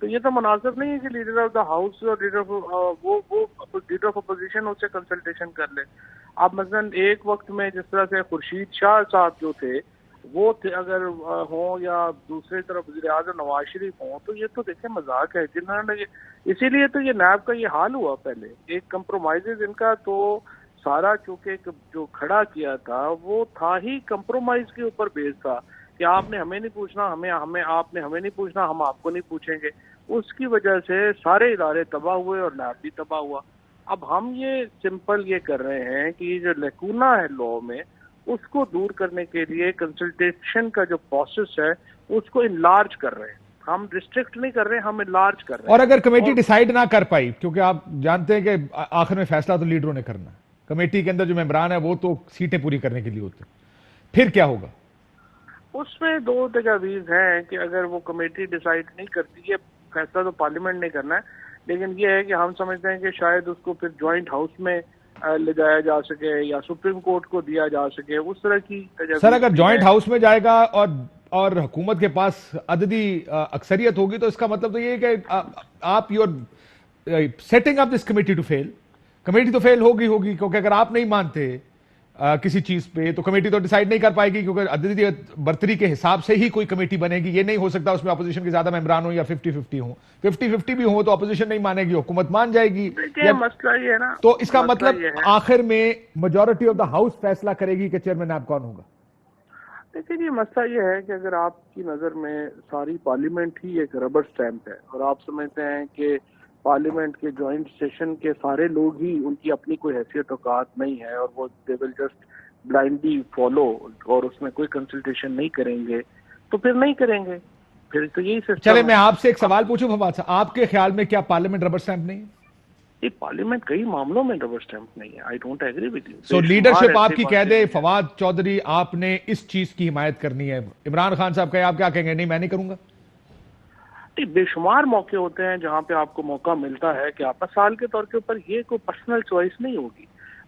تو یہ تو مناسب نہیں ہے کہ لیڈر آف دا ہاؤس اور لیڈر آف اپوزیشن اس سے کنسلٹیشن کر لے. اب مثلا ایک وقت میں جس طرح سے خورشید شاہ صاحب جو تھے وہ اگر ہوں یا دوسری طرف وزیر اعظم نواز شریف ہوں تو یہ تو دیکھیں مذاق ہے. جنہوں نے اسی لیے تو یہ نیب کا یہ حال ہوا. پہلے ایک کمپرومائز ان کا تو سارا چونکہ جو کھڑا کیا تھا وہ تھا ہی کمپرومائز کے اوپر بیس تھا کہ آپ نے ہمیں نہیں پوچھنا، آپ نے ہمیں نہیں پوچھنا، ہم آپ کو نہیں پوچھیں گے. اس کی وجہ سے سارے ادارے تباہ ہوئے اور نیب بھی تباہ ہوا. اب ہم یہ سمپل یہ کر رہے ہیں کہ جو لیکونا ہے لا میں اس کو دور کرنے کے لیے کنسلٹیشن کا جو پروسیس ہے اس کو انلارج کر رہے ہیں. ہم ریسٹرکٹ نہیں کر رہے، ہم انلارج کر رہے ہیں. اور اگر کمیٹی ڈیسائیڈ نہ کر پائی، کیونکہ آپ جانتے ہیں کہ آخر میں فیصلہ تو لیڈروں نے کرنا ہے، کمیٹی کے اندر جو ممبران ہے وہ تو سیٹیں پوری کرنے کے لیے ہوتے ہیں، پھر کیا ہوگا؟ اس میں دو تجاویز ہیں کہ اگر وہ کمیٹی ڈیسائیڈ نہیں کرتی ہے، فیصلہ تو پارلیمنٹ نے کرنا ہے، لیکن یہ ہے کہ ہم سمجھتے ہیں کہ شاید اس کو پھر جوائنٹ ہاؤس میں لے جایا جا سکے یا سپریم کورٹ کو دیا جا سکے. اس طرح کی تجاویز. سر اگر جوائنٹ ہاؤس میں جائے گا اور حکومت کے پاس عددی اکثریت ہوگی تو اس کا مطلب تو یہ ہے کہ آپ you are setting up this committee to fail. Committee تو فیل ہوگی کیونکہ اگر آپ نہیں مانتے کسی چیز پہ تو کمیٹی تو ڈیسائیڈ نہیں کر پائے گی، کیونکہ عددی برتری کے حساب سے ہی کوئی کمیٹی بنے گی. یہ نہیں ہو سکتا اس میں اپوزیشن کے زیادہ ممبران ہوں یا 50-50 ہوں. 50-50 بھی ہوں تو اپوزیشن نہیں مانے گی، حکومت مان جائے گی. مسئلہ یہ ہے نا، تو اس کا مطلب آخر میں میجورٹی آف دا ہاؤس فیصلہ کرے گی کہ چیئرمین نیب کون ہوگا. لیکن یہ مسئلہ یہ ہے کہ اگر آپ کی نظر میں ساری پارلیمنٹ ہی ایک ربر سٹیمپ ہے اور آپ سمجھتے ہیں کہ پارلیمنٹ کے جوائنٹ سیشن کے سارے لوگ ہی ان کی اپنی کوئی حیثیت اوقات نہیں ہے اور وہ دے ول جسٹ بلائنڈلی فالو اور اس میں کوئی کنسلٹیشن نہیں کریں گے تو پھر نہیں کریں گے. پھر تو یہی سسٹم. چلے میں آپ سے ایک سوال پوچھوں فواد صاحب، آپ کے خیال میں کیا پارلیمنٹ ربر سٹیمپ نہیں ہے؟ پارلیمنٹ کئی معاملوں میں ربر سٹیمپ نہیں ہے. I don't agree with you. So leadership آپ کی کہہ دے فواد چودھری آپ نے اس چیز کی حمایت کرنی ہے، عمران خان صاحب کہے آپ کیا کہیں گے؟ نہیں میں نہیں کروں گا. بے شمار موقع ہوتے ہیں جہاں پہ آپ کو موقع ملتا ہے کہ آپ مثال کے طور کے اوپر یہ کوئی پرسنل چوائس نہیں ہوگی.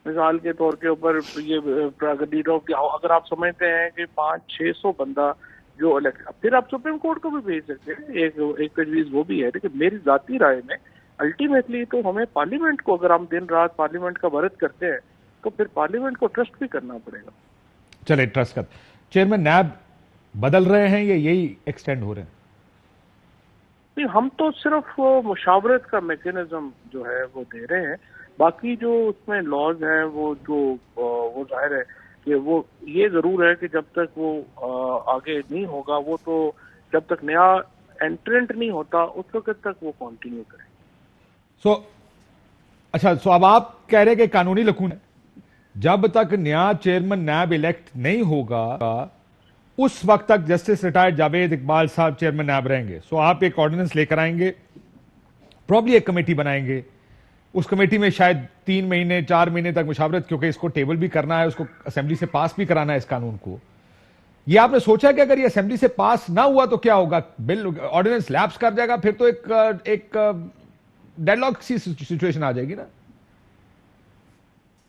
مثال کے طور کے اوپر یہ اگر آپ سمجھتے ہیں کہ 500-600 بندہ جو پھر آپ سپریم کورٹ کو بھی بھیج سکتے ہیں. ایک تجویز وہ بھی ہے، لیکن میری ذاتی رائے میں الٹیمیٹلی تو ہمیں پارلیمنٹ کو، اگر ہم دن رات پارلیمنٹ کا ورد کرتے ہیں تو پھر پارلیمنٹ کو ٹرسٹ بھی کرنا پڑے گا. چلے ٹرسٹ کر. چیئرمین نیب بدل رہے ہیں یا یہی ایکسٹینڈ ہو رہے ہیں؟ ہم تو صرف مشاورت کا میکینزم جو ہے وہ دے رہے ہیں. باقی جو اس میں لاز ہیں وہ ظاہر ہے کہ وہ یہ ضرور ہے کہ جب تک وہ آگے نہیں ہوگا، وہ تو جب تک نیا انٹرنٹ نہیں ہوتا اس وقت تک وہ کنٹینیو کریں. اچھا اب آپ کہہ رہے کہ قانونی لکون ہے، جب تک نیا چیئرمین نیب الیکٹ نہیں ہوگا اس وقت تک جسٹس ریٹائرڈ جاوید اقبال صاحب چیئرمین نیب رہیں گے. سو آپ ایک آرڈیننس لے کر آئیں گے، پروبلی ایک کمیٹی بنائیں گے، اس کمیٹی میں شاید 3 مہینے 4 مہینے تک مشاورت، کیونکہ اس کو ٹیبل بھی کرنا ہے، اس کو اسمبلی سے پاس بھی کرانا ہے اس قانون کو. یہ آپ نے سوچا کہ اگر یہ اسمبلی سے پاس نہ ہوا تو کیا ہوگا؟ بل آرڈیننس لیپس کر جائے گا، پھر تو ایک ڈیڈ لاک سی سچویشن آ جائے گی نا.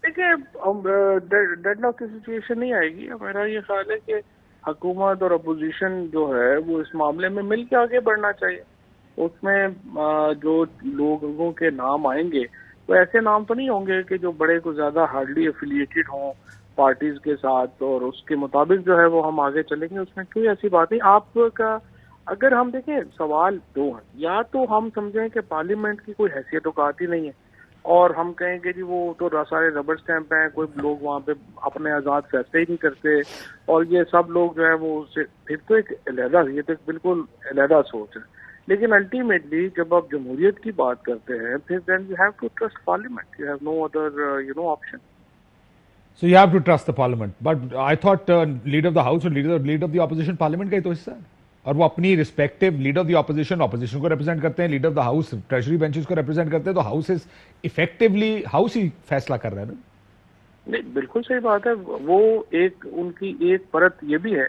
دیکھیں ڈیڈ لاک کی سچویشن نہیں آئے گی. میرا یہ خیال ہے کہ حکومت اور اپوزیشن جو ہے وہ اس معاملے میں مل کے آگے بڑھنا چاہیے. اس میں جو لوگوں کے نام آئیں گے وہ ایسے نام تو نہیں ہوں گے کہ جو بڑے کو زیادہ ہارڈلی ایفیلیٹڈ ہوں پارٹیز کے ساتھ، اور اس کے مطابق جو ہے وہ ہم آگے چلیں گے. اس میں کوئی ایسی بات نہیں. آپ کا اگر ہم دیکھیں سوال دو ہیں، یا تو ہم سمجھیں کہ پارلیمنٹ کی کوئی حیثیت اوقات ہی نہیں ہے اور ہم کہیں کہ جی وہ تو سارے ربر سٹیمپ ہیں، کوئی لوگ وہاں پہ اپنے آزاد فیصلے ہی نہیں کرتے اور یہ سب لوگ جو ہے وہ پھر تو ایک علیحدہ، یہ تو بالکل علیحدہ سوچ ہے. لیکن الٹیمیٹلی جب آپ جمہوریت کی بات کرتے ہیں پھر then you have to trust parliament. You have no other option. So you have to trust the parliament. But I thought leader of the house or leader of the opposition parliament کا ہی تو حصہ ہے، اور وہ اپنی respective leader of the opposition کو represent کرتے ہیں، leader of the house treasury benches کو ریپرزینٹ کرتے ہیں، تو ہاؤس از افیکٹولی ہاؤس ہی فیصلہ کر رہا ہے نا. نہیں بالکل صحیح بات ہے. وہ ان کی ایک پرت یہ بھی ہے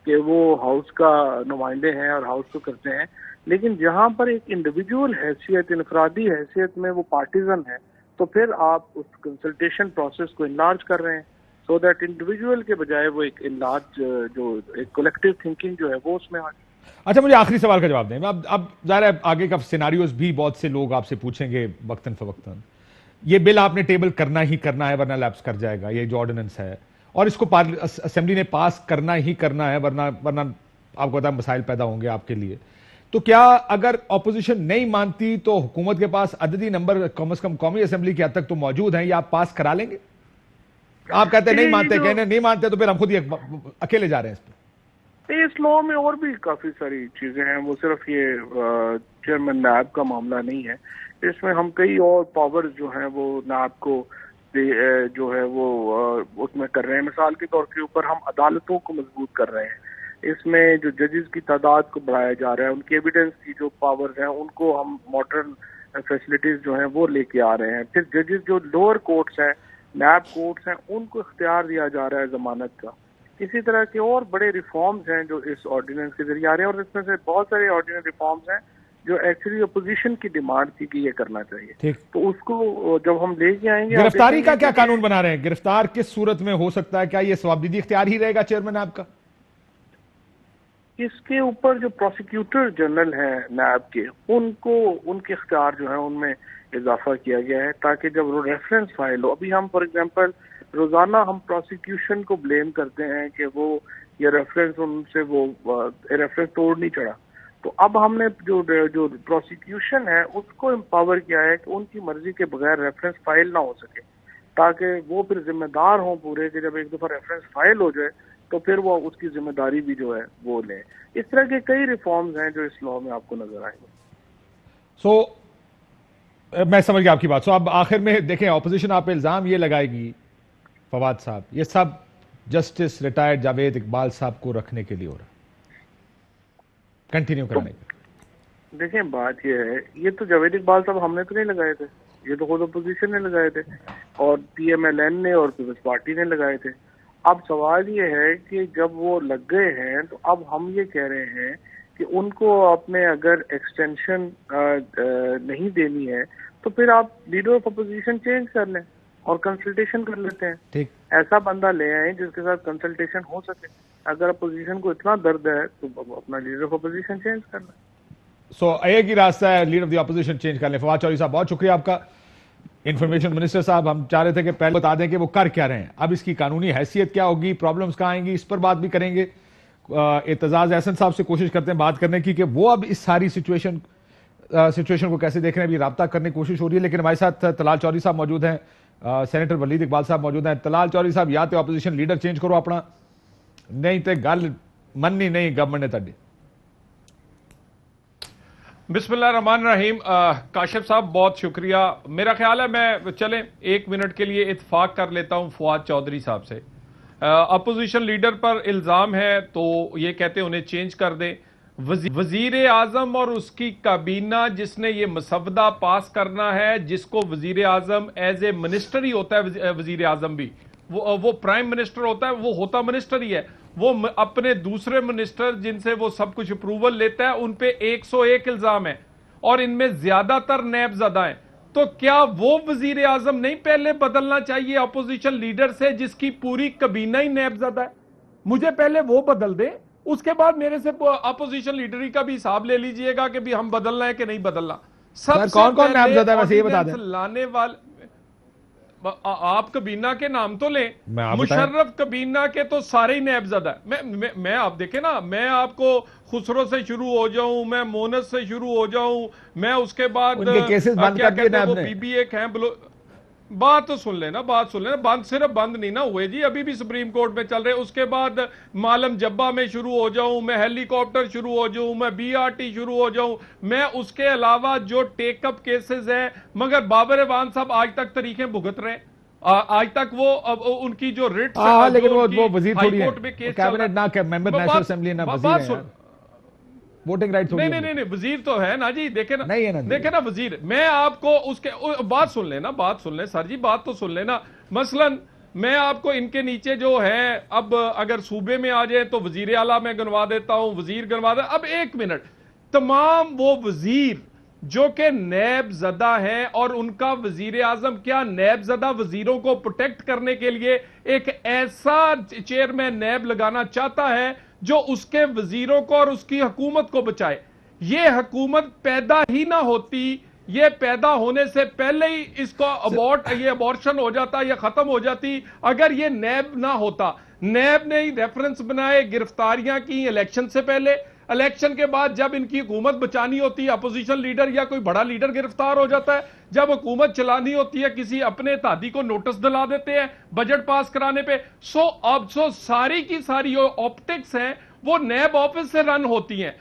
کہ وہ ہاؤس کا نمائندے ہیں اور ہاؤس کو کرتے ہیں، لیکن جہاں پر ایک انڈیویجول حیثیت، انفرادی حیثیت میں وہ پارٹیزن ہے تو پھر آپ اس کنسلٹیشن پروسیس کو انلارج کر رہے ہیں سو دیٹ انڈیویجول کے بجائے وہ ایک انلارج جو ایک کولیکٹیو تھنکنگ جو ہے وہ اس میں آ جائے. اچھا مجھے آخری سوال کا جواب دیں. اب ظاہر ہے آگے کا سیناریوز بھی بہت سے لوگ آپ سے پوچھیں گے وقتاً فوقتاً. یہ بل آپ نے ٹیبل کرنا ہی کرنا ہے ورنہ لیپس کر جائے گا, یہ جو آرڈیننس ہے, اور اس کو اسمبلی نے پاس کرنا ہی کرنا ہے ورنہ آپ کو پتا مسائل پیدا ہوں گے آپ کے لیے. تو کیا اگر اپوزیشن نہیں مانتی تو حکومت کے پاس عددی نمبر کم از کم قومی اسمبلی کی حد تک تو موجود ہیں, یا آپ پاس کرا لیں گے؟ آپ کہتے ہیں نہیں مانتے, کہنے نہیں مانتے تو پھر ہم خود ہی اکیلے جا رہے ہیں اس پہ. اس لاء میں اور بھی کافی ساری چیزیں ہیں, وہ صرف یہ چیئرمین نیب کا معاملہ نہیں ہے. اس میں ہم کئی اور پاورز جو ہیں وہ نیب کو جو ہے وہ اس میں کر رہے ہیں. مثال کے طور کے اوپر ہم عدالتوں کو مضبوط کر رہے ہیں. اس میں جو ججز کی تعداد کو بڑھایا جا رہا ہے, ان کی ایویڈنس کی جو پاورز ہیں ان کو ہم ماڈرن فیسلٹیز جو ہیں وہ لے کے آ رہے ہیں. پھر ججز جو لوور کورٹس ہیں, نیب کورٹس ہیں, ان کو اختیار دیا جا رہا ہے ضمانت کا. اسی طرح کے اور بڑے ریفارمز ہیں جو اس آرڈیننس کے ذریعے آ رہے ہیں, اور اس میں سے بہت سارے آرڈیننس ریفارمز ہیں جو ایکچولی اپوزیشن کی ڈیمانڈ تھی کہ یہ کرنا چاہیے. تو اس کو جب ہم لے کے آئیں گے. گرفتاری کا کیا قانون بنا رہے ہیں؟ گرفتار کس صورت میں ہو سکتا ہے؟ کیا یہ ثوابدیدی اختیار ہی رہے گا چیئرمین آپ کا؟ اس کے اوپر جو پروسیکیوٹر جنرل ہیں نیب کے, ان کے اختیار جو ہیں ان میں اضافہ کیا گیا ہے تاکہ جب ریفرنس فائل ہو. ابھی ہم فار ایگزامپل روزانہ ہم پروسیکیوشن کو بلیم کرتے ہیں کہ وہ یہ ریفرنس ان سے وہ ریفرنس توڑ نہیں چڑھا. تو اب ہم نے جو پروسیکیوشن ہے اس کو امپاور کیا ہے کہ ان کی مرضی کے بغیر ریفرنس فائل نہ ہو سکے, تاکہ وہ پھر ذمہ دار ہوں پورے کہ جب ایک دفعہ ریفرنس فائل ہو جائے تو پھر وہ اس کی ذمہ داری بھی جو ہے وہ لیں. اس طرح کے کئی ریفارمز ہیں جو اس لاء میں آپ کو نظر آئیں گے. میں سمجھ گیا آپ کی بات. اب آخر میں دیکھیں, اپوزیشن آپ پہ الزام یہ لگائے گی فواد صاحب, یہ سب جسٹس ریٹائرڈ جاوید اقبال صاحب کو رکھنے کے لیے ہو رہا, کنٹینیو کرانے کے. دیکھیں بات یہ ہے, یہ تو جاوید اقبال صاحب ہم نے تو نہیں لگائے تھے, یہ تو خود اپوزیشن نے لگائے تھے, اور پی ایم ایل این نے اور پیپلز پارٹی نے لگائے تھے. اب سوال یہ ہے کہ جب وہ لگ گئے ہیں تو اب ہم یہ کہہ رہے ہیں کہ ان کو اپنے اگر ایکسٹینشن نہیں دینی ہے تو پھر آپ لیڈر آف اپوزیشن چینج کر لیں اور کنسلٹیشن کر لیتے ہیں. ایسا بندہ لے آئیں جس کے ساتھ کنسلٹیشن ہو سکے. اگر اپوزیشن کو اتنا درد ہے تو اپنا لیڈر آف اپوزیشن چینج کر لیں. ایک ہی راستہ ہے, leader of the opposition change کر لیں. فواد چودھری صاحب بہت شکریہ آپ کا. انفارمیشن منسٹر صاحب, ہم چاہ رہے تھے کہ پہلے بتا دیں کہ وہ کر کیا رہے ہیں, اب اس کی قانونی حیثیت کیا ہوگی, پرابلمز کہاں آئیں گی, اس پر بات بھی کریں گے. اعتزاز احسن صاحب سے کوشش کرتے ہیں بات کرنے کی کہ وہ اب اس ساری سچویشن کو کیسے دیکھ رہے ہیں. ابھی رابطہ کرنے کی کوشش ہو رہی ہے, لیکن ہمارے ساتھ طلال چودھری صاحب موجود ہیں, سینیٹر ولید اقبال صاحب موجود ہیں. طلال چودھری صاحب, یا تو اپوزیشن لیڈر چینج کرو اپنا, نہیں تو گل مننی نہیں گورنمنٹ نے تھوڑی. بسم اللہ الرحمن الرحیم. کاشف صاحب بہت شکریہ. میرا خیال ہے میں چلیں 1 منٹ کے لیے اتفاق کر لیتا ہوں فواد چودھری صاحب سے. اپوزیشن لیڈر پر الزام ہے تو یہ کہتے ہیں انہیں چینج کر دیں. وزیر اعظم اور اس کی کابینہ جس نے یہ مسودہ پاس کرنا ہے, جس کو وزیر اعظم ایز اے منسٹر ہی ہوتا ہے, وزیر اعظم بھی وہ پرائم منسٹر ہوتا ہے, وہ ہوتا منسٹر ہی ہے. وہ اپنے دوسرے منسٹر جن سے وہ سب کچھ اپروول لیتا ہے ان پہ 101 الزام ہے, اور ان میں زیادہ تر نیب زدہ ہیں. تو کیا وہ وزیر اعظم نہیں پہلے بدلنا چاہیے اپوزیشن لیڈر سے جس کی پوری کابینہ ہی نیب زدہ ہے؟ مجھے پہلے وہ بدل دیں, اس کے بعد میرے سے اپوزیشن لیڈری کا بھی حساب لے لیجئے گا کہ بھی ہم بدلنا ہے کہ نہیں بدلنا. سب سے کون نیب زدہ ہے ویسے یہ بتا دیں. لانے والے آپ کابینہ کے نام تو لیں, مشرف کابینہ کے تو سارے ہی نیب زدہ ہے. میں آپ دیکھیں نا, میں آپ کو خسرو سے شروع ہو جاؤں, میں مونس سے شروع ہو جاؤں, میں اس کے بعد کیا کہتے ہیں وہ بی بی ایک ہیں, بات تو سن لینا, بند صرف بند نہیں نہ ہوئے جی, ابھی بھی سپریم کورٹ میں چل رہے. اس کے بعد معلم جبہ میں شروع ہو جاؤں, میں ہیلی کاپٹر شروع ہو جاؤں, میں بی آر ٹی شروع ہو جاؤں, میں اس کے علاوہ جو ٹیک اپ کیسز ہیں, مگر بابر ایوان صاحب آج تک تاریخیں بھگت رہے ہیں, آج تک وہ ان کی جو ریٹ لیکن وہ وزیر تھوڑی ہیں, کیبنٹ نہ کہ ممبر نیشنل اسمبلی نہ وزیر ہیں, ووٹنگ رائٹ تھوڑی ہے. نہیں وزیر تو ہے نا جی, دیکھیں نا وزیر. میں آپ کو اس کے بات سن لیں سر جی, بات تو سن لینا. مثلا میں آپ کو ان کے نیچے جو ہے, اب اگر صوبے میں آ جائے تو وزیر اعلیٰ میں گنوا دیتا ہوں, وزیر گنوا دیتا. اب 1 منٹ, تمام وہ وزیر جو کہ نیب زدہ ہیں, اور ان کا وزیر اعظم کیا نیب زدہ وزیروں کو پروٹیکٹ کرنے کے لیے ایک ایسا چیئرمین نیب لگانا چاہتا ہے جو اس کے وزیروں کو اور اس کی حکومت کو بچائے. یہ حکومت پیدا ہی نہ ہوتی, یہ پیدا ہونے سے پہلے ہی اس کو یہ ابورشن ہو جاتا یا ختم ہو جاتی اگر یہ نیب نہ ہوتا. نیب نے ہی ریفرنس بنائے, گرفتاریاں کی الیکشن سے پہلے, الیکشن کے بعد جب ان کی حکومت بچانی ہوتی ہے اپوزیشن لیڈر یا کوئی بڑا لیڈر گرفتار ہو جاتا ہے, جب حکومت چلانی ہوتی ہے کسی اپنے اتحادی کو نوٹس دلا دیتے ہیں بجٹ پاس کرانے پہ. اب ساری کی ساری آپٹکس ہیں وہ نیب آفس سے رن ہوتی ہیں.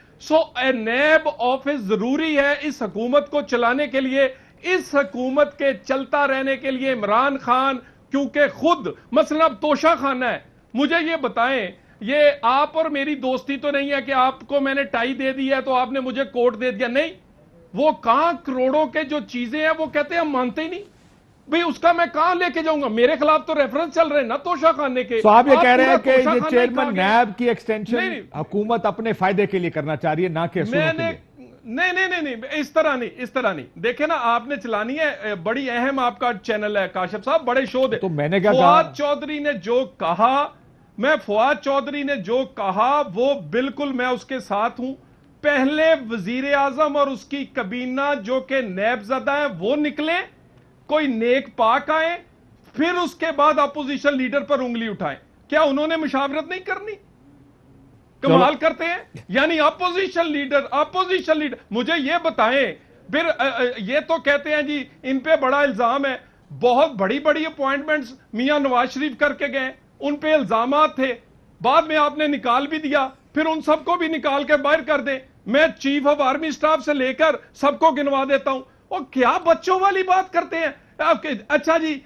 نیب آفس ضروری ہے اس حکومت کو چلانے کے لیے, اس حکومت کے چلتا رہنے کے لیے. عمران خان کیونکہ خود مثلا اب توشہ خانہ ہے, مجھے یہ بتائیں, یہ آپ اور میری دوستی تو نہیں ہے کہ آپ کو میں نے ٹائی دے دی ہے تو آپ نے مجھے کوٹ دے دیا, نہیں. وہ کہاں کروڑوں کے جو چیزیں ہیں وہ کہتے ہیں ہم مانتے ہی نہیں. بھئی اس کا میں کہاں لے کے جاؤں گا؟ میرے خلاف تو ریفرنس چل رہے ہیں نا توشہ خانے کے. تو آپ یہ کہہ رہے ہیں کہ یہ چیئرمین نیب کی ایکسٹینشن حکومت اپنے فائدے کے لیے کرنا چاہ رہی ہے, نہ کہ اصولوں کے لیے. نہیں, اس طرح نہیں. دیکھیں نا, آپ نے چلانی ہے, بڑی اہم آپ کا چینل ہے کاشف صاحب, بڑے شو دے. تو میں نے کیا کہا, فواد چودھری نے جو کہا, فواد چودھری نے جو کہا وہ بالکل میں اس کے ساتھ ہوں. پہلے وزیر اعظم اور اس کی کابینہ جو کہ نیب زدہ ہیں وہ نکلیں, کوئی نیک پاک آئیں, پھر اس کے بعد اپوزیشن لیڈر پر انگلی اٹھائیں. کیا انہوں نے مشاورت نہیں کرنی؟ کمال کرتے ہیں. یعنی اپوزیشن لیڈر مجھے یہ بتائیں, پھر یہ تو کہتے ہیں جی ان پہ بڑا الزام ہے, بہت بڑی اپوائنٹمنٹس میاں نواز شریف کر کے گئے, ان پہ الزامات تھے, بعد میں آپ نے نکال بھی دیا, پھر ان سب کو بھی نکال کے باہر کر دیں. میں چیف آف آرمی سٹاف سے لے کر سب کو گنوا دیتا ہوں. اور کیا بچوں والی بات کرتے ہیں. اچھا جی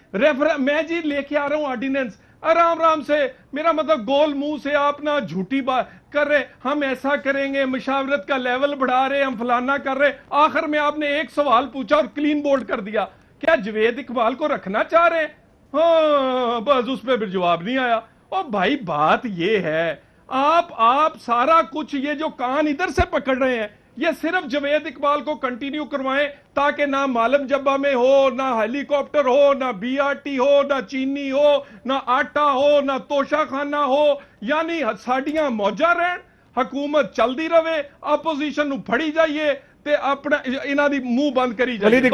میں جی لے کے آ رہا ہوں آرڈیننس, آرام سے, میرا مطلب گول منہ سے آپ نہ جھوٹی بات کر رہے, ہم ایسا کریں گے, مشاورت کا لیول بڑھا رہے, ہم فلانا کر رہے. آخر میں آپ نے ایک سوال پوچھا اور کلین بولڈ کر دیا. کیا جوید اقبال کو رکھنا چاہ رہے ہیں؟ ہاں بس اس پہ پھر جواب نہیں آیا. اور بھائی بات یہ ہے, آپ سارا کچھ یہ جو کان ادھر سے پکڑ رہے ہیں یہ صرف جوید اقبال کو کنٹینیو کروائیں تاکہ نہ معلم جبہ میں ہو, نہ ہیلی کاپٹر ہو, نہ بی آر ٹی ہو, نہ چینی ہو, نہ آٹا ہو, نہ توشہ خانہ ہو. یعنی ساڑیاں موجہ رہن, حکومت چل دی رہے, اپوزیشن پھڑی جائیے تے اپنا انہاں دی منہ بند کری جائے. ولید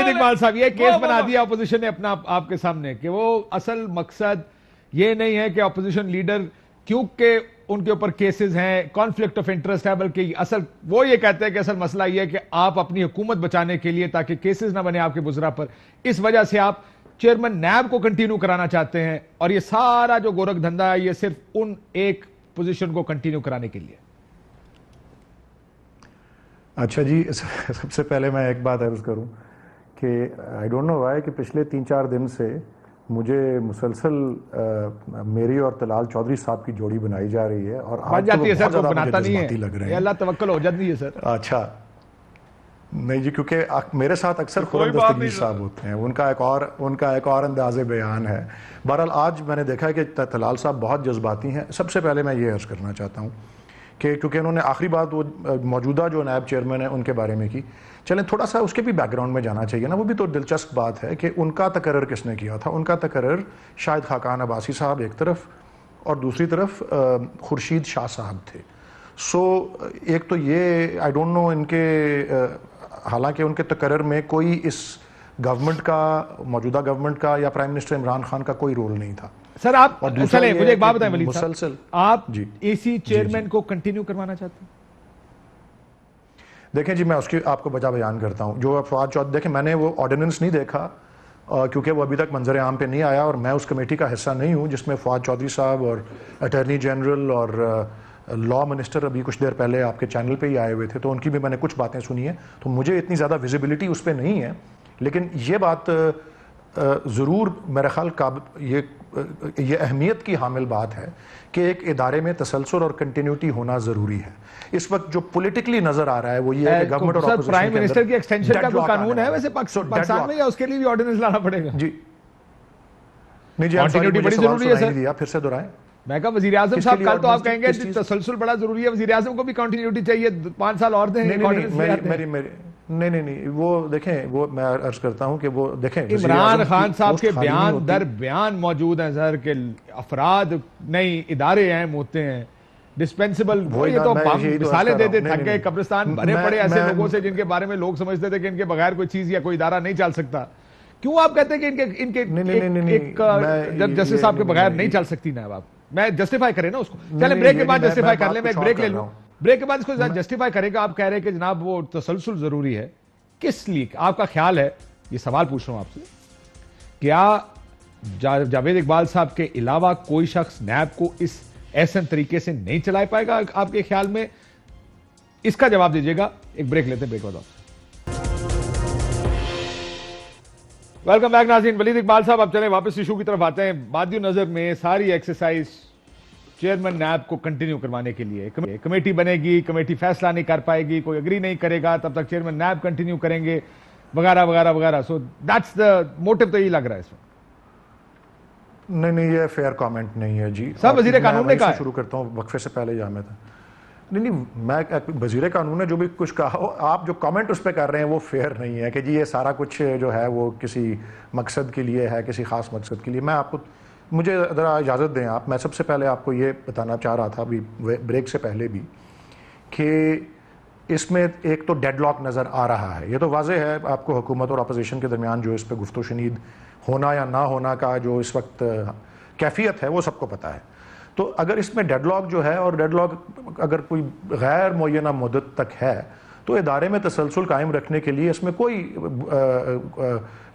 اقبال صاحب یہ کیس بنا دیا اپوزیشن نے اپنا آپ کے سامنے کہ وہ اصل مقصد یہ نہیں ہے کہ اپوزیشن لیڈر کیونکہ ان کے اوپر کیسز ہیں, کانفلکٹ آف انٹرسٹ ہے, بلکہ اصل وہ یہ کہتے ہیں کہ اصل مسئلہ یہ ہے کہ آپ اپنی حکومت بچانے کے لیے تاکہ کیسز نہ بنے آپ کے وزراء پر, اس وجہ سے آپ چیئرمین نیب کو کنٹینیو کرانا چاہتے ہیں, اور یہ سارا جو گورکھ دھندا ہے یہ صرف ان ایک پوزیشن کو کنٹینیو کرانے کے لیے. اچھا جی, سب سے پہلے میں ایک بات عرض کروں کہ آئی ڈونٹ نو وائی کہ پچھلے 3-4 دن سے مجھے مسلسل میری اور طلال چودھری صاحب کی جوڑی بنائی جا رہی ہے, اور بن جاتی ہے سر, بناتا نہیں ہے, لگ رہے ہیں. اللہ توکل ہو جاتی ہے سر. اچھا نہیں جی, کیونکہ میرے ساتھ اکثر خورم دستگیر صاحب ہوتے ہیں, ان کا ایک اور انداز بیان ہے. بہرحال آج میں نے دیکھا ہے کہ طلال صاحب بہت جذباتی ہیں. سب سے پہلے میں یہ عرض کرنا چاہتا ہوں کہ کیونکہ انہوں نے آخری بات وہ موجودہ جو نیب چیئرمین ہیں ان کے بارے میں کی, چلیں تھوڑا سا اس کے بھی بیک گراؤنڈ میں جانا چاہیے نا. وہ بھی تو دلچسپ بات ہے کہ ان کا تقرر کس نے کیا تھا. ان کا تقرر شاہد خاقان عباسی صاحب ایک طرف اور دوسری طرف خورشید شاہ صاحب تھے. ایک تو یہ آئی ڈونٹ نو ان کے, حالانکہ ان کے تقرر میں کوئی اس گورنمنٹ کا, موجودہ گورنمنٹ کا یا پرائم منسٹر عمران خان کا کوئی رول نہیں تھا. سر آپ چلیں مجھے ایک بات بتائیں ولید صاحب, مسلسل آپ اسی چیئرمین کو کنٹینیو کروانا چاہتے ہیں؟ دیکھیں جی, میں اس کی آپ کو وجہ بیان کرتا ہوں. جو فواد چودھری, دیکھیں میں نے وہ آرڈیننس نہیں دیکھا کیونکہ وہ ابھی تک منظر عام پہ نہیں آیا, اور میں اس کمیٹی کا حصہ نہیں ہوں جس میں فواد چودھری صاحب اور اٹارنی جنرل اور لا منسٹر ابھی کچھ دیر پہلے آپ کے چینل پہ ہی آئے ہوئے تھے, تو ان کی بھی میں نے کچھ باتیں سنی ہیں. تو مجھے اتنی زیادہ ویزیبلٹی اس پہ نہیں ہے, لیکن یہ بات ضرور میرا خیال یہ اہمیت کی حامل بات ہے کہ ایک ادارے میں تسلسل اور کنٹینیوٹی ہونا ضروری ہے. اس وقت جو پولیٹیکلی نظر آ رہا ہے وہ یہ ہے کہ گورنمنٹ اور اپوزیشن پرائم منسٹر کی ایکسٹینشن کا کوئی قانون ہے ویسے پاکستان میں, یا اس کے لیے بھی آرڈیننس لانا پڑے گا؟ جی نہیں جی, کنٹینیوٹی بڑی ضروری ہے سر. پھر سے دہرائیں. میں کہا وزیر اعظم صاحب کل تو آپ کہیں گے تسلسل بڑا ضروری ہے, وزیر اعظم کو بھی کنٹینیوٹی چاہیے, 5 سال اور دیں. نہیں, وہ دیکھیں, وہ میں عرض کرتا ہوں کہ وہ دیکھیں عمران خان صاحب کے بیان در بیان موجود ہیں سر کہ افراد نہیں ادارے اہم ہوتے ہیں. ڈسپینسبل وہ یہ تو ہم مثالیں دیتے تھک گئے, قبرستان بھرے پڑے ایسے لوگوں سے جن کے بارے میں لوگ سمجھتے تھے کہ ان کے بغیر کوئی چیز یا کوئی ادارہ نہیں چل سکتا. کیوں آپ کہتے ہیں کہ ان کے جسٹس صاحب کے بغیر نہیں چل سکتی نا؟ آپ میں جسٹیفائی کریں نا اس کو. چلیں بریک کے بعد جسٹیفائی کر لیں, میں ایک بریک لے لوں, بریک کے بعد اس کو جسٹیفائی کرے گا. آپ کہہ رہے ہیں کہ جناب وہ تسلسل ضروری ہے, کس لیے آپ کا خیال ہے؟ یہ سوال پوچھ رہا ہوں آپ سے, کیا جاوید اقبال صاحب کے علاوہ کوئی شخص نیب کو اس احسن طریقے سے نہیں چلا پائے گا آپ کے خیال میں؟ اس کا جواب دیجیے گا. ایک بریک لیتے ہیں, بریک بتاؤ. ویلکم بیک ناظرین. ولید اقبال صاحب اب چلیں واپس ایشو کی طرف آتے ہیں. مادی نظر میں ساری ایکسرسائز چیئرمین نیب کو کنٹینیو کروانے کے لیے کمیٹی بنے گی, کمیٹی فیصلہ نہیں کر پائے گی, کوئی اگری نہیں کرے گا, تب تک چیئرمین نیب کنٹینیو کریں گے وغیرہ وغیرہ وغیرہ. So that's the motto. تو یہ لگ رہا ہے اس میں. نہیں یہ فیئر کامنٹ نہیں ہے جی. سب وزیر قانون نے کہا. شروع کرتا ہوں وقفے سے پہلے جامع تھا. نہیں میں وزیر قانون نے جو بھی کچھ کہا, آپ جو کامنٹ اس پہ کر رہے ہیں وہ فیئر نہیں ہے کہ جی یہ سارا کچھ جو ہے وہ کسی مقصد کے لیے ہے, کسی خاص مقصد کے لیے. میں آپ کو, مجھے ذرا اجازت دیں آپ, میں سب سے پہلے آپ کو یہ بتانا چاہ رہا تھا ابھی بریک سے پہلے بھی کہ اس میں ایک تو ڈیڈ لاک نظر آ رہا ہے. یہ تو واضح ہے آپ کو, حکومت اور اپوزیشن کے درمیان جو اس پہ گفت و شنید ہونا یا نہ ہونا کا جو اس وقت کیفیت ہے وہ سب کو پتہ ہے. تو اگر اس میں ڈیڈ لاک جو ہے, اور ڈیڈ لاک اگر کوئی غیر معینہ مدت تک ہے, تو ادارے میں تسلسل قائم رکھنے کے لیے اس میں کوئی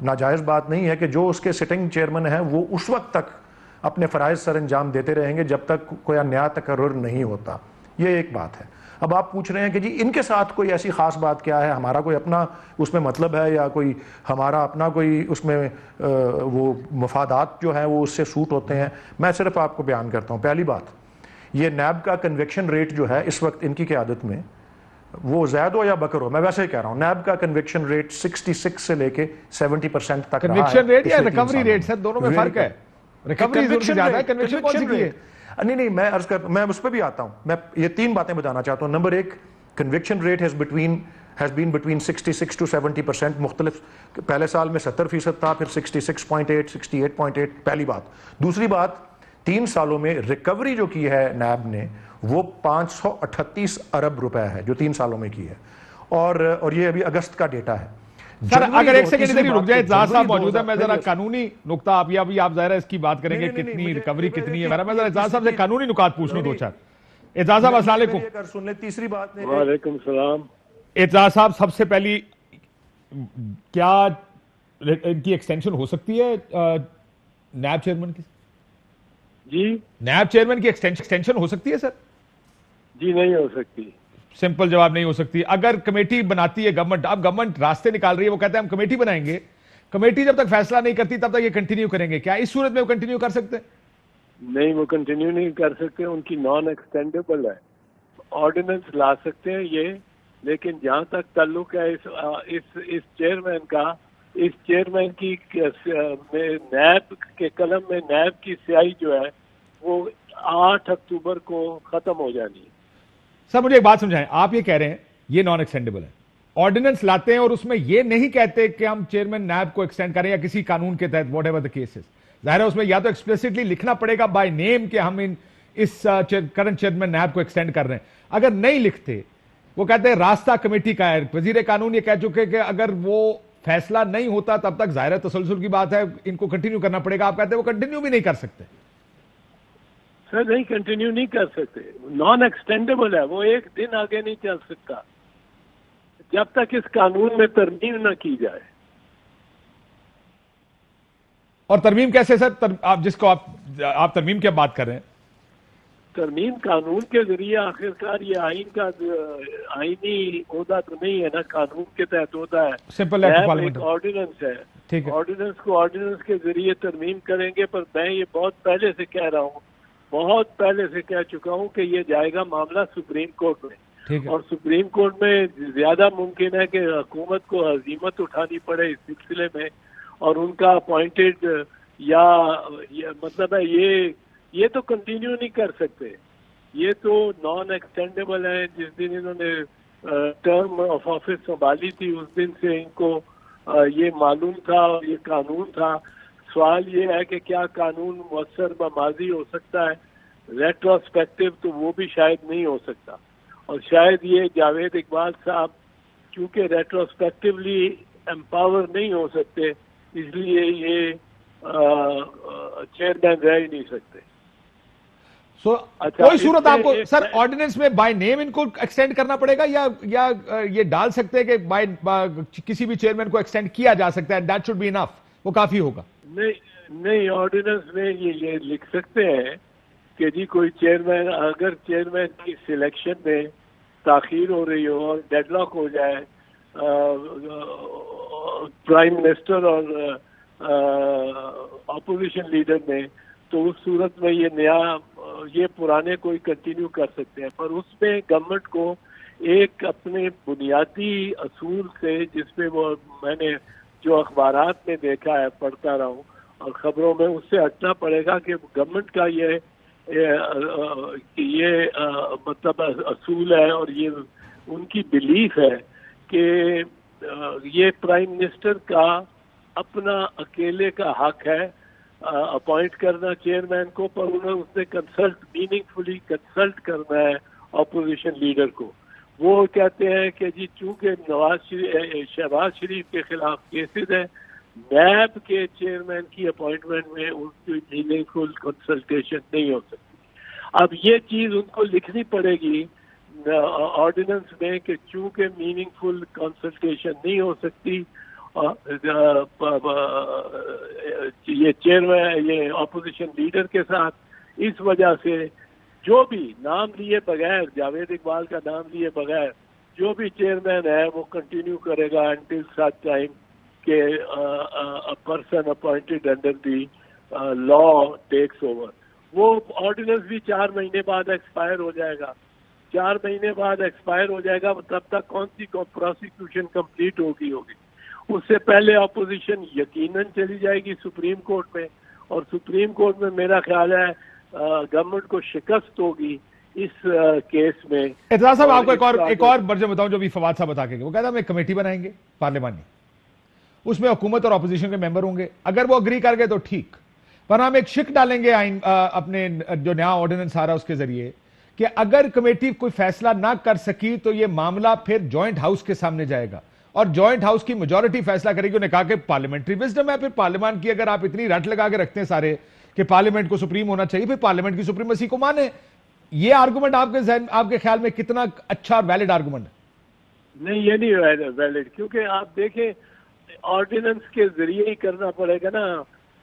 ناجائز بات نہیں ہے کہ جو اس کے سٹنگ چیئرمین ہیں وہ اس وقت تک اپنے فرائض سر انجام دیتے رہیں گے جب تک کوئی نیا تقرر نہیں ہوتا. یہ ایک بات ہے. اب آپ پوچھ رہے ہیں کہ جی ان کے ساتھ کوئی ایسی خاص بات کیا ہے, ہمارا کوئی اپنا اس میں مطلب ہے یا کوئی ہمارا اپنا کوئی اس میں وہ مفادات جو ہیں وہ اس سے سوٹ ہوتے ہیں. میں صرف آپ کو بیان کرتا ہوں. پہلی بات, یہ نیب کا کنوکشن ریٹ جو ہے اس وقت ان کی قیادت میں, وہ زید ہو یا بکر ہو, میں ویسے ہی کہہ رہا ہوں, نیب کا کنوکشن ریٹ 66 سے لے کے 70% تک رہا ہے. کنوکشن ریٹ یا ریکوری ریٹ سر, دونوں میں فرق ہے. ریکوری زیادہ ہے, کنوکشن کون سی کی ہے؟ نہیں میں عرض کرتا ہوں, میں اس پہ بھی آتا ہوں. میں یہ تین باتیں بتانا چاہتا ہوں. نمبر ایک, conviction rate has been between 66 to 70%. مختلف, پہلے سال میں 70% تھا, پھر 66.8 68.8. پہلی بات. دوسری بات, 3 سالوں میں ریکوری جو کی ہے نیب نے وہ 538 ارب روپے ہے جو 3 سالوں میں کی ہے, اور یہ ابھی اگست کا ڈیٹا ہے. سر اگر ایک سیکنڈ ادھر ہی رک جائے, اعزاز صاحب موجود ہے, میں ذرا قانونی نقطہ آپ ظاہر ہے اس کی بات کریں گے کتنی ریکوری کتنی ہے, میں ذرا اعزاز صاحب سے قانونی نکات پوچھ لوں 2-4. اعزاز صاحب السلام علیکم. سن لیں تیسری بات. وعلیکم السلام. اعزاز صاحب سب سے پہلی, کیا ان کی ایکسٹینشن ہو سکتی ہے نیب چیئرمین کی؟ جی نیب چیئرمین کی ایکسٹینشن ہو سکتی ہے سر؟ جی نہیں ہو سکتی. سمپل جواب, نہیں ہو سکتی. اگر کمیٹی بناتی ہے گورنمنٹ, اب گورنمنٹ راستے نکال رہی ہے, وہ کہتے ہیں ہم کمیٹی بنائیں گے, کمیٹی جب تک فیصلہ نہیں کرتی تب تک یہ کنٹینیو کریں گے, کیا اس صورت میں وہ کنٹینیو کر سکتے ہیں؟ نہیں, وہ کنٹینیو نہیں کر سکتے, ان کی نان ایکسٹینڈیبل ہے. آرڈیننس لا سکتے ہیں یہ, لیکن جہاں تک تعلق ہے اس چیئرمین کا, اس چیئرمین کی نیب کے قلم میں نیب کی سیاہی جو ہے وہ 8 اکتوبر کو ختم ہو جانی ہے. سر مجھے ایک بات سمجھائیں, آپ یہ کہہ رہے ہیں یہ نان ایکسٹینڈیبل ہے, آرڈیننس لاتے ہیں اور اس میں یہ نہیں کہتے کہ ہم چیئرمین نیب کو ایکسٹینڈ کریں یا کسی قانون کے تحت, واٹ ایور دا کیس ہے. ظاہر ہے اس میں یا تو ایکسپلیسٹلی لکھنا پڑے گا بائی نیم کہ ہم اس کرنٹ چیئرمین نیب کو ایکسٹینڈ کر رہے ہیں. اگر نہیں لکھتے, وہ کہتے ہیں راستہ کمیٹی کا ہے. وزیر قانون یہ کہہ چکے کہ اگر وہ فیصلہ نہیں ہوتا تب تک ظاہر تسلسل کی بات ہے, ان کو کنٹینیو کرنا پڑے گا. آپ کہتے ہیں وہ کنٹینیو بھی نہیں کر سکتے. سر نہیں, کنٹینیو نہیں کر سکتے, نان ایکسٹینڈیبل ہے, وہ ایک دن آگے نہیں چل سکتا جب تک اس قانون میں ترمیم نہ کی جائے. اور ترمیم کیسے سر؟ آپ جس کو آپ ترمیم کی بات کر رہے ہیں, ترمیم قانون کے ذریعے آخرکار یہ آئین کا آئینی عہدہ تو نہیں ہے نا, قانون کے تحت عہدہ ہے. سمپل ایک آرڈیننس ہے, ٹھیک ہے, آرڈیننس کو آرڈیننس کے ذریعے ترمیم کریں گے. پر میں یہ بہت پہلے سے کہہ رہا ہوں, بہت پہلے سے کہہ چکا ہوں کہ یہ جائے گا معاملہ سپریم کورٹ میں, اور سپریم کورٹ میں زیادہ ممکن ہے کہ حکومت کو ہزیمت اٹھانی پڑے اس سلسلے میں, اور ان کا اپوائنٹڈ یا مطلب ہے یہ تو کنٹینیو نہیں کر سکتے. یہ تو نان ایکسٹینڈیبل ہے. جس دن انہوں نے ٹرم آف آفس سنبھالی تھی اس دن سے ان کو یہ معلوم تھا, یہ قانون تھا. سوال یہ ہے کہ کیا قانون مؤثر بماضی ہو سکتا ہے؟ ریٹروسپیکٹو تو وہ بھی شاید نہیں ہو سکتا، اور شاید یہ جاوید اقبال صاحب چونکہ ریٹروسپیکٹولی امپاور نہیں ہو سکتے اس لیے یہ چیئرمین رہ ہی نہیں سکتے. کوئی صورت آپ کو سر آرڈیننس میں بائی نیم ان کو ایکسٹینڈ کرنا پڑے گا یا یہ ڈال سکتے ہیں کہ کسی بھی چیئرمین کو ایکسٹینڈ کیا جا سکتا ہے دیٹ شوڈ بی انف، وہ کافی ہوگا؟ نہیں آرڈیننس میں یہ لکھ سکتے ہیں کہ جی کوئی چیئرمین، اگر چیئرمین کی سلیکشن میں تاخیر ہو رہی ہو اور ڈیڈ لاک ہو جائے پرائم منسٹر اور اپوزیشن لیڈر میں، تو اس صورت میں یہ پرانے کوئی کنٹینیو کر سکتے ہیں. پر اس میں گورنمنٹ کو ایک اپنے بنیادی اصول سے، جس میں وہ میں نے جو اخبارات میں دیکھا ہے پڑھتا رہا ہوں اور خبروں میں، اس سے ہٹنا پڑے گا کہ گورنمنٹ کا یہ مطلب اصول ہے اور یہ ان کی بلیف ہے کہ یہ پرائم منسٹر کا اپنا اکیلے کا حق ہے اپوائنٹ کرنا چیئرمین کو، پر اس نے میننگ فلی کنسلٹ کرنا ہے اپوزیشن لیڈر کو. وہ کہتے ہیں کہ جی چونکہ شہباز شریف کے خلاف کیسز ہیں، نیب کے چیئرمین کی اپوائنٹمنٹ میں ان کی میننگ فل کنسلٹیشن نہیں ہو سکتی. اب یہ چیز ان کو لکھنی پڑے گی آرڈیننس میں کہ چونکہ میننگ فل کنسلٹیشن نہیں ہو سکتی، یہ چیئرمین یہ اپوزیشن لیڈر کے ساتھ، اس وجہ سے جو بھی نام لیے بغیر، جاوید اقبال کا نام لیے بغیر جو بھی چیئرمین ہے وہ کنٹینیو کرے گا انٹل سچ ٹائم کہ person appointed under the law takes over. وہ آرڈیننس بھی 4 مہینے بعد ایکسپائر ہو جائے گا. 4 مہینے بعد ایکسپائر ہو جائے گا، تب تک کون سی پروسیکیوشن کمپلیٹ ہوگی. اس سے پہلے اپوزیشن یقیناً چلی جائے گی سپریم کورٹ میں، اور سپریم کورٹ میں میرا خیال ہے گورنمنٹ کو شکست ہوگی اس کیس میں. اعتزاز صاحب آپ کو ایک اور ورژن بتاؤں جو بھی فواد صاحب بتا کے گئے. وہ کہتا ہے ہم ایک کمیٹی بنائیں گے پارلیمانی، اس میں حکومت اور اپوزیشن کے ممبر ہوں گے، اگر وہ اگری کر گئے تو ٹھیک، پر ہم ایک شک ڈالیں گے اپنے جو نیا آرڈیننس آ رہا ہے اس کے ذریعے کہ اگر کمیٹی کوئی فیصلہ نہ کر سکی تو یہ معاملہ پھر جوائنٹ ہاؤس کے سامنے جائے گا اور جوائنٹ ہاؤس کی میجورٹی فیصلہ کرے گی. انہوں نے کہا کہ پارلیمنٹری وزڈم ہے، پھر پارلیمان کی اگر آپ اتنی رٹ لگا کے رکھتے ہیں سارے کہ پارلیمنٹ کو سپریم ہونا چاہیے، پھر پارلیمنٹ کی سپریمیسی کو مانے. یہ آرگومنٹ آپ کے خیال میں کتنا اچھا اور ویلڈ آرگومنٹ ہے؟ نہیں، یہ نہیں ویلڈ، کیونکہ آپ دیکھیں آرڈیننس کے ذریعے ہی کرنا پڑے گا نا.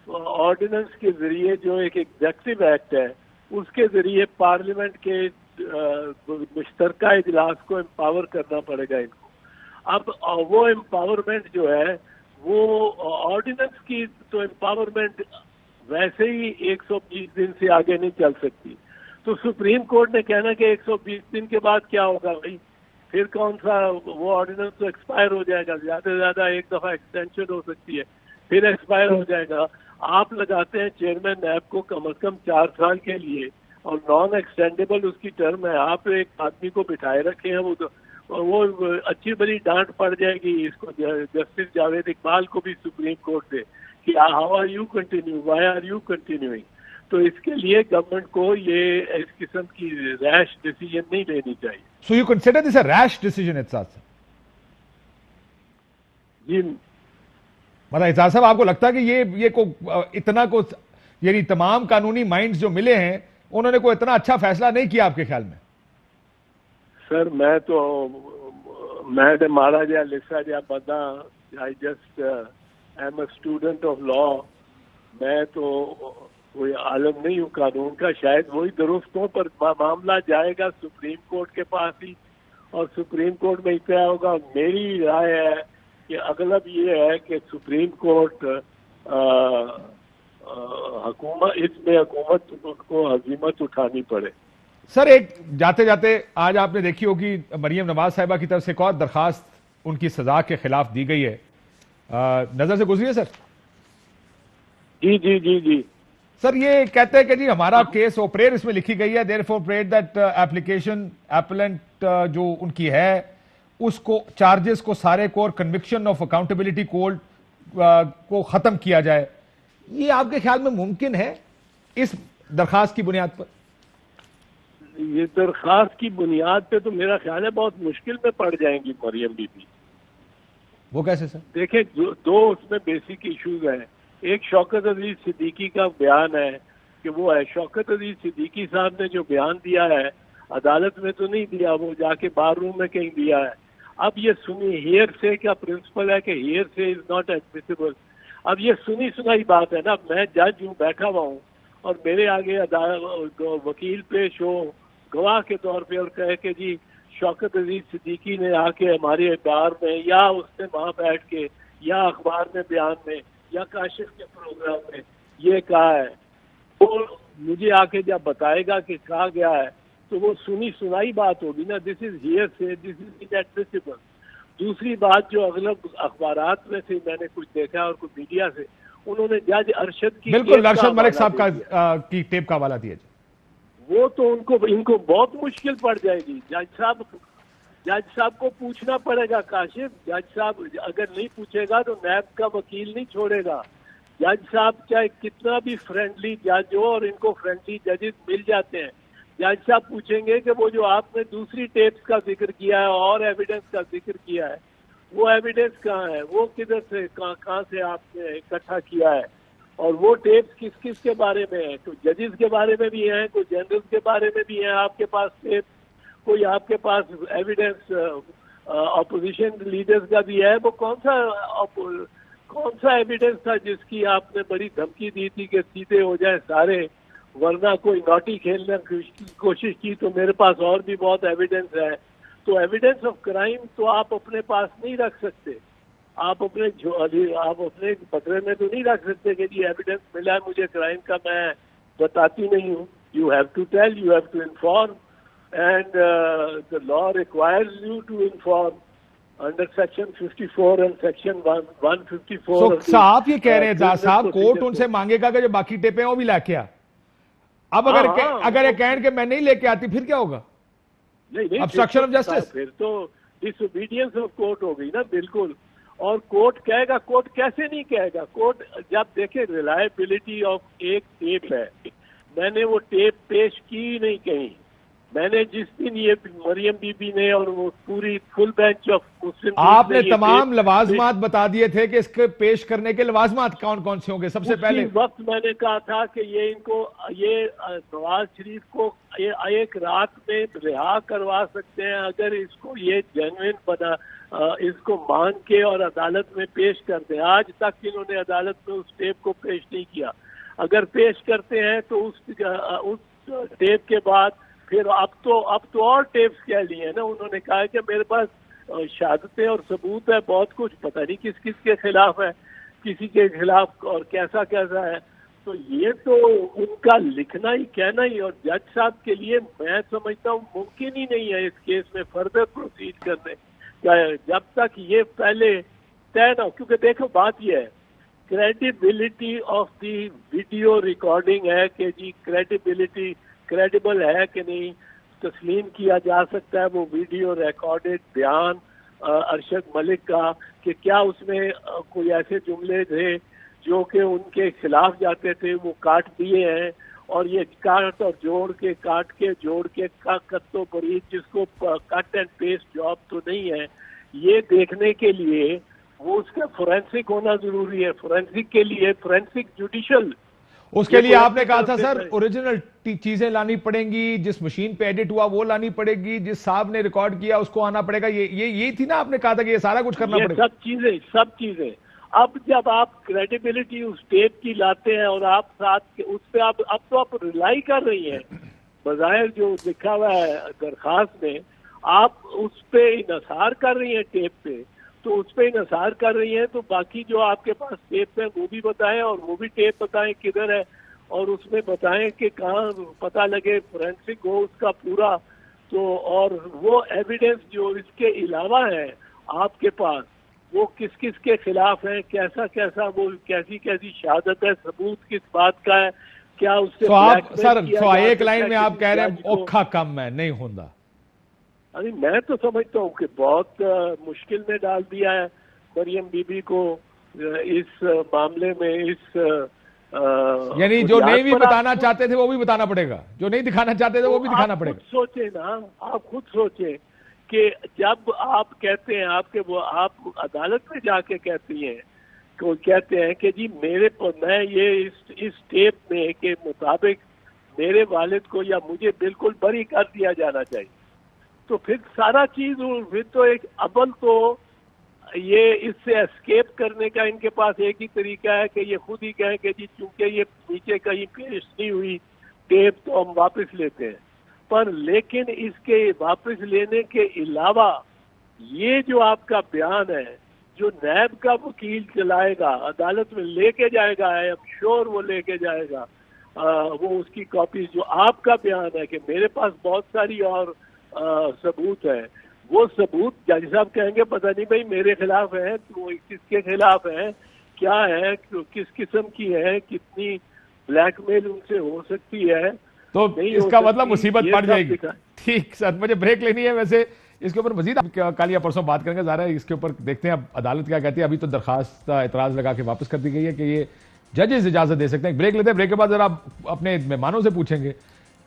آرڈیننس کے ذریعے جو ایک ایگزیکٹو ایکٹ ہے اس کے ذریعے پارلیمنٹ کے مشترکہ اجلاس کو امپاور کرنا پڑے گا ان کو. اب وہ امپاورمنٹ جو ہے وہ آرڈیننس کی تو امپاورمنٹ ویسے ہی 120 دن سے آگے نہیں چل سکتی. تو سپریم کورٹ نے کہنا کہ 120 دن کے بعد کیا ہوگا بھائی، پھر کون سا وہ آرڈیننس تو ایکسپائر ہو جائے گا، زیادہ سے زیادہ ایک دفعہ ایکسٹینشن ہو سکتی ہے، پھر ایکسپائر ہو جائے گا. آپ لگاتے ہیں چیئرمین نیب کو کم از کم 4 سال کے لیے اور نان ایکسٹینڈیبل اس کی ٹرم ہے. آپ ایک آدمی کو بٹھائے رکھے ہیں، وہ اچھی بڑی ڈانٹ پڑ جائے گی اس کو جسٹس جاوید اقبال کو بھی سپریم کورٹ سے کہ how are you continue, why are you continuing. تو اس کے لیے گورنمنٹ کو یہ اس قسم کی ریش ڈیسیژن نہیں لینی چاہیے. So you consider this a rash decision Aitzaz صاحب؟ جی مطلب اعتزاز صاحب آپ کو لگتا ہے کہ یہ اتنا یعنی تمام قانونی مائنڈز جو ملے ہیں انہوں نے کوئی اتنا اچھا فیصلہ نہیں کیا آپ کے خیال میں؟ سر میں مارا جا لکھا جا بندہ، I just am a student of law. میں تو کوئی عالم نہیں ہوں قانون کا. شاید وہی درست ہو، پر معاملہ جائے گا سپریم کورٹ کے پاس ہی اور سپریم کورٹ میں کیا ہوگا. میری رائے ہے کہ اغلب یہ ہے کہ سپریم کورٹ حکومت کو ہزیمت اٹھانی پڑے. سر ایک جاتے جاتے آج آپ نے دیکھی ہوگی مریم نواز صاحبہ کی طرف سے ایک اور درخواست ان کی سزا کے خلاف دی گئی ہے، نظر سے گزری ہے سر؟ جی جی جی جی سر یہ کہتے ہیں کہ جی ہمارا کیس اور پریئر اس میں لکھی گئی ہے، therefore prayed that application appellant جو ان کی ہے اس کو چارجز کو سارے کو اور کنوکشن آف اکاؤنٹیبلٹی کورٹ کو ختم کیا جائے. یہ آپ کے خیال میں ممکن ہے اس درخواست کی بنیاد پر؟ یہ درخواست کی بنیاد پہ تو میرا خیال ہے بہت مشکل میں پڑ جائیں گی مریم بی بی. وہ کیسے سر؟ دیکھیں دو اس میں بیسک ایشوز ہیں. ایک شوکت عزیز صدیقی کا بیان ہے کہ وہ ہے شوکت عزیز صدیقی صاحب نے جو بیان دیا ہے عدالت میں تو نہیں دیا, وہ جا کے بار روم میں کہیں دیا ہے. اب یہ سنی ہیئر سے کا پرنسپل ہے کہ ہیئر سے از ناٹ ایڈمیسیبل. اب یہ سنی سنائی بات ہے نا, میں جج ہوں, بیٹھا ہوا ہوں اور میرے آگے وکیل پیش ہو گواہ کے طور پہ اور کہے کہ جی شوکت عزیز صدیقی نے آ کے ہمارے بار میں یا اس نے وہاں بیٹھ کے یا اخبار میں بیان میں یا کاشف کے پروگرام میں یہ کہا ہے, وہ مجھے آ کے جب بتائے گا کہ کہا گیا ہے تو وہ سنی سنائی بات ہوگی نا. دس از ہیئر سے, دس از انیڈمیسیبل. دوسری بات جو اغلب اخبارات میں سے میں نے کچھ دیکھا اور کچھ میڈیا سے, انہوں نے جج ارشد کی بالکل ارشد ملک صاحب کی ٹیپ کا حوالہ دیا جائے. وہ تو ان کو بہت مشکل پڑ جائے گی. جج صاحب کو پوچھنا پڑے گا. کاشف جج صاحب اگر نہیں پوچھے گا تو نیب کا وکیل نہیں چھوڑے گا. جج صاحب چاہے کتنا بھی فرینڈلی جج ہو, اور ان کو فرینڈلی ججز مل جاتے ہیں, جج صاحب پوچھیں گے کہ وہ جو آپ نے دوسری ٹیپس کا ذکر کیا ہے اور ایویڈنس کا ذکر کیا ہے, وہ ایویڈنس کہاں ہے, وہ کدھر سے کہاں سے آپ نے اکٹھا کیا ہے, اور وہ ٹیپس کس کس کے بارے میں ہیں. تو ججز کے بارے میں بھی ہیں, کوئی جنرلز کے بارے میں بھی ہیں آپ کے پاس ٹیپ, کوئی آپ کے پاس ایویڈنس اپوزیشن لیڈرز کا بھی ہے. وہ کون سا ایویڈنس تھا جس کی آپ نے بڑی دھمکی دی تھی کہ سیدھے ہو جائیں سارے, ورنہ کوئی ناٹی کھیلنے کی کوشش کی. تو میرے پاس اور بھی بہت ایویڈنس ہے. تو ایویڈنس آف کرائم تو آپ اپنے پاس نہیں رکھ سکتے. آپ اپنے پترے میں تو نہیں رکھ سکتے کہ جی ایویڈنس ملا ہے مجھے کرائم کا, میں بتاتی نہیں ہوں. You have to tell, you have to inform, and the law requires you to inform under section 54 and section 154. صاحب یہ کہہ رہے ہیں جاج صاحب کورٹ ان سے مانگے گا کہ جو باقی ٹیپیں ہیں وہ بھی لا کے آ. اب اگر یہ کہیں کہ میں نہیں لے کے آتی پھر کیا ہوگا؟ نہیں obstruction of justice. پھر تو ڈس اوبیڈینس آف کورٹ ہو گئی نا. بالکل. اور کورٹ کہے گا, کورٹ کیسے نہیں کہے گا. کورٹ جب دیکھے ریلائبلٹی آف ایک ٹیپ ہے, میں نے وہ ٹیپ پیش کی نہیں کہیں. میں نے جس دن یہ مریم بی بی نے اور وہ پوری فل بینچ آف مسلم, آپ نے تمام لوازمات بتا دیے تھے کہ اس کے پیش کرنے کے لوازمات کون کون سے ہوں گے. سب سے پہلے وقت میں نے کہا تھا کہ یہ نواز شریف کو ایک رات میں رہا کروا سکتے ہیں اگر اس کو یہ جینوئن بنا, اس کو مان کے اور عدالت میں پیش کر دیں. آج تک انہوں نے عدالت میں اس ٹیپ کو پیش نہیں کیا. اگر پیش کرتے ہیں تو اس ٹیپ کے بعد پھر اب تو اور ٹیپس کہہ لیے نا. انہوں نے کہا کہ میرے پاس شہادتیں اور ثبوت ہے بہت کچھ, پتہ نہیں کس کس کے خلاف ہے, کسی کے خلاف اور کیسا کیسا ہے. تو یہ تو ان کا لکھنا ہی کہنا ہی, اور جج صاحب کے لیے میں سمجھتا ہوں ممکن ہی نہیں ہے اس کیس میں فردر پروسیڈ کرنے جب تک یہ پہلے طے نہ ہو. کیونکہ دیکھو بات یہ ہے, credibility of the video recording ہے کہ جی کریڈیبل ہے کہ نہیں, تسلیم کیا جا سکتا ہے وہ ویڈیو ریکارڈڈ بیان ارشد ملک کا, کہ کیا اس میں کوئی ایسے جملے تھے جو کہ ان کے خلاف جاتے تھے, وہ کاٹ دیے ہیں. اور یہ کاٹ اور جوڑ کے کت و برید, جس کو کٹ اینڈ پیسٹ جاب تو نہیں ہے, یہ دیکھنے کے لیے وہ اس کا فورینسک ہونا ضروری ہے. فورینسک کے لیے فورینسک جوڈیشل, اس کے لیے آپ نے کہا تھا سر اوریجنل چیزیں لانی پڑیں گی, جس مشین پہ ایڈٹ ہوا وہ لانی پڑے گی, جس صاحب نے ریکارڈ کیا اس کو آنا پڑے گا. یہ تھی نا, آپ نے کہا تھا کہ یہ سارا کچھ کرنا پڑے گا. سب چیزیں. اب جب آپ کریڈیبلٹی اس ٹیپ کی لاتے ہیں اور آپ ساتھ اس پہ اب تو آپ ریلائی کر رہی ہیں, بظاہر جو لکھا ہوا ہے درخواست میں آپ اس پہ انحصار کر رہی ہیں ٹیپ پہ, تو اس پہ انحصار کر رہی ہیں. تو باقی جو آپ کے پاس ٹیپ ہے وہ بھی بتائیں, اور وہ بھی ٹیپ بتائیں کدھر ہے, اور اس میں بتائیں کہ کہاں پتہ لگے فورینسک ہو اس کا پورا. تو اور وہ ایویڈنس جو اس کے علاوہ ہے آپ کے پاس, وہ کس کس کے خلاف ہے, کیسا وہ کیسی شہادت ہے, ثبوت کس بات کا ہے, کیا اس سے سر ایک لائن میں آپ کہہ رہے ہیں اوکھا کم ہے نہیں ہوتا. میں تو سمجھتا ہوں کہ بہت مشکل میں ڈال دیا ہے مریم بی بی کو اس معاملے میں, اس یعنی جو نہیں بھی بتانا چاہتے تھے وہ بھی بتانا پڑے گا, جو نہیں دکھانا چاہتے تھے وہ بھی دکھانا پڑے گا. سوچیں نا, آپ خود سوچیں کہ جب آپ کہتے ہیں آپ عدالت میں جا کے کہتی ہیں کہتے ہیں کہ جی میں یہ اس ٹیپ میں کے مطابق میرے والد کو یا مجھے بالکل بری کر دیا جانا چاہیے, تو پھر سارا چیز پھر تو ایک عمل تو یہ اس سے اسکیپ کرنے کا ان کے پاس ایک ہی طریقہ ہے کہ یہ خود ہی کہیں کہ جی چونکہ یہ نیچے کہیں پیش نہیں ہوئی ٹیپ تو ہم واپس لیتے ہیں. پر لیکن اس کے واپس لینے کے علاوہ یہ جو آپ کا بیان ہے جو نیب کا وکیل چلائے گا, عدالت میں لے کے جائے گا, آئی ایم شیور وہ لے کے جائے گا, وہ اس کی کاپیز جو آپ کا بیان ہے کہ میرے پاس بہت ساری اور ثبوت ہے, وہ ثبوت جج صاحب کہیں گے پتہ نہیں بھائی میرے خلاف ہیں تو کس کے خلاف ہیں, کیا ہے, کس قسم کی ہے, کتنی بلیک میل ان سے ہو سکتی ہے, تو اس کا مطلب مصیبت پڑ جائے گی. ٹھیک سر, مجھے بریک لینی ہے, ویسے اس کے اوپر مزید کل یا پرسوں بات کریں گے, ظاہر ہے اس کے اوپر دیکھتے ہیں اب عدالت کیا کہتی ہے. ابھی تو درخواست اعتراض لگا کے واپس کر دی گئی ہے کہ یہ ججز اجازت دے سکتے ہیں. بریک لیتے ہیں, بریک کے بعد ذرا اپنے مہمانوں سے پوچھیں گے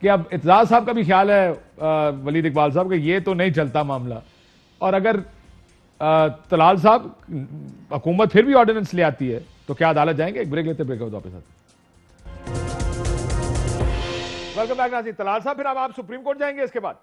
کہ اب اعتراض صاحب کا بھی خیال ہے ولید اقبال صاحب کہ یہ تو نہیں چلتا معاملہ, اور اگر طلال صاحب حکومت پھر بھی آرڈیننس لے آتی ہے تو کیا عدالت جائیں گے. ایک بریک لیتے ہیں, بریک کے بعد واپس آتے ہیں. ویلکم بیک ناظرین. طلال صاحب پھر اب آپ سپریم کورٹ جائیں گے اس کے بعد؟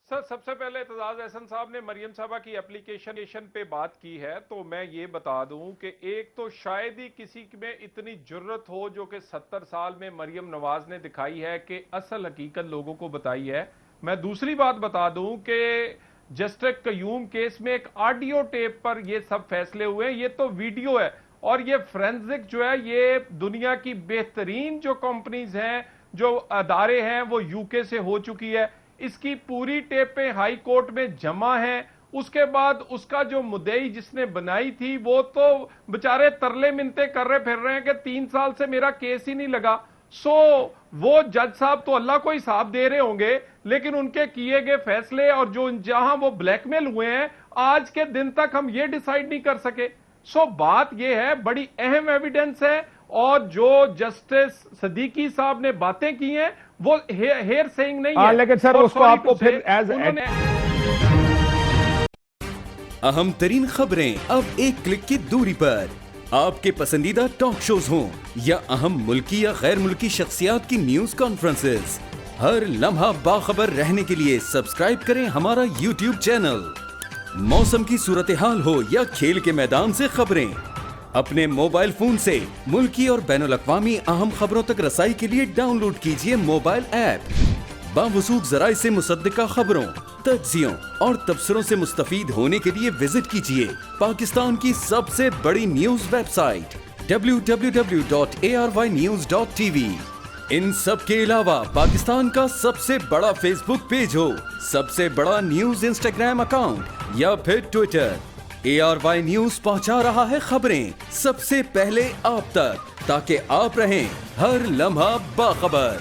سر سب سے پہلے اعتزاز احسن صاحب نے مریم صاحبہ کی اپلیکیشن پہ بات کی ہے, تو میں یہ بتا دوں کہ ایک تو شاید ہی کسی میں اتنی جرت ہو جو کہ 70 سال میں مریم نواز نے دکھائی ہے کہ اصل حقیقت لوگوں کو بتائی ہے. میں دوسری بات بتا دوں کہ جسٹس قیوم کیس میں ایک آڈیو ٹیپ پر یہ سب فیصلے ہوئے, یہ تو ویڈیو ہے, اور یہ فرینزک جو ہے یہ دنیا کی بہترین جو کمپنیز ہیں, جو ادارے ہیں, وہ یو کے سے ہو چکی ہے. اس کی پوری ٹیپیں ہائی کورٹ میں جمع ہیں. اس کے بعد اس کا جو مدعی جس نے بنائی تھی وہ تو بچارے ترلے منتے کر رہے پھر رہے ہیں کہ 3 سال سے میرا کیس ہی نہیں لگا. سو وہ جج صاحب تو اللہ کو حساب دے رہے ہوں گے, لیکن ان کے کیے گئے فیصلے اور جو جہاں وہ بلیک میل ہوئے ہیں آج کے دن تک ہم یہ ڈیسائیڈ نہیں کر سکے. سو بات یہ ہے, بڑی اہم ایویڈنس ہے, اور جو جسٹس صدیقی صاحب نے باتیں کی ہیں وہ ہیئر سیئنگ نہیں ہے. لیکن سر اس کو آپ کو پھر اہم ترین خبریں اب ایک کلک کی دوری پر, آپ کے پسندیدہ ٹاک شوز ہوں یا اہم ملکی یا غیر ملکی شخصیات کی نیوز کانفرنسز, ہر لمحہ باخبر رہنے کے لیے سبسکرائب کریں ہمارا یوٹیوب چینل. موسم کی صورتحال ہو یا کھیل کے میدان سے خبریں, اپنے موبائل فون سے ملکی اور بین الاقوامی اہم خبروں تک رسائی کے لیے ڈاؤن لوڈ کیجیے موبائل ایپ. باوثوق ذرائع سے مصدقہ خبروں, تجزیوں اور تبصروں سے مستفید ہونے کے لیے وزٹ کیجیے پاکستان کی سب سے بڑی نیوز ویب سائٹ www.arYnews.tv. ان سب کے علاوہ پاکستان کا سب سے بڑا فیس بک پیج ہو, سب سے بڑا نیوز انسٹاگرام اکاؤنٹ یا پھر ٹویٹر, ARY نیوز پہنچا رہا ہے خبریں سب سے پہلے آپ تک, تاکہ آپ رہیں ہر لمحہ باخبر.